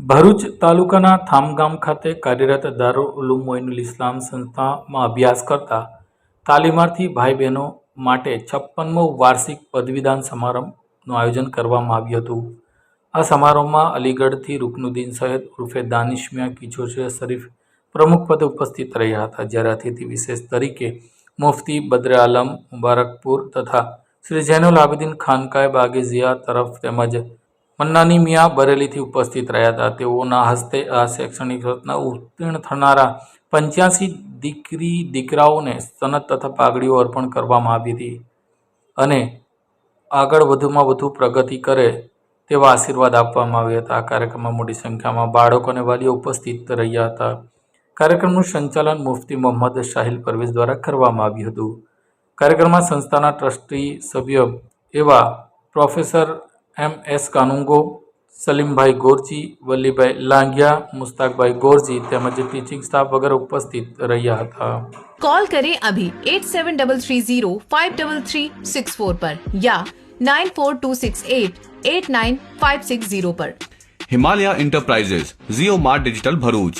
ભરૂચ તાલુકાના થામગામ ખાતે કાર્યરત દારૂલ ઉલૂમ મોઇનુલ ઇસ્લામ સંસ્થામાં અભ્યાસ કરતા તાલીમાર્થી ભાઈ બહેનો માટે 56મો વાર્ષિક પદવીદાન સમારંભનું આયોજન કરવામાં આવ્યું હતું. આ સમારોહમાં અલીગઢથી રૂકનુદ્દીન સૈયદ ઉર્ફે દાનિશ મિયા કિચોચિયા શરીફ પ્રમુખ પદે ઉપસ્થિત રહ્યા હતા, જ્યારે અતિથિ વિશેષ તરીકે મુફ્તી બદ્ર આલમ મુબારકપુર તથા શ્રી જૈનુલ આબિદીન ખાનકાએ બાગે ઝિયા તરફ તેમજ મન્નાની મિયા બરેલીથી ઉપસ્થિત રહ્યા હતા. તેઓના હસ્તે આ શૈક્ષણિક વર્ષના ઉત્તીર્ણ થનારા 85 દીકરી દીકરાઓને સનદ તથા પાઘડીઓ અર્પણ કરવામાં આવી હતી અને આગળ વધુમાં વધુ પ્રગતિ કરે તેવા આશીર્વાદ આપવામાં આવ્યા હતા. આ કાર્યક્રમમાં મોટી સંખ્યામાં બાળકો અને વાલીઓ ઉપસ્થિત રહ્યા હતા. કાર્યક્રમનું સંચાલન મુફ્તી મોહમ્મદ શાહિલ પરવેઝ દ્વારા કરવામાં આવ્યું હતું. કાર્યક્રમમાં સંસ્થાના ટ્રસ્ટી સભ્ય એવા પ્રોફેસર MS કાનુંગો, સલીમભાઈ ગોરજી, વલીભાઈ લાંઘિયા, મુસ્તાકભાઈ ગોરજી તેમજ ટીચિંગ સ્ટાફ વગેરે ઉપસ્થિત રહ્યા હતા. कॉल करें अभी 8733053364 पर या 9426889560 पर. हिमालय इंटरप्राइजेज, जियो मार्ट डिजिटल भरूच,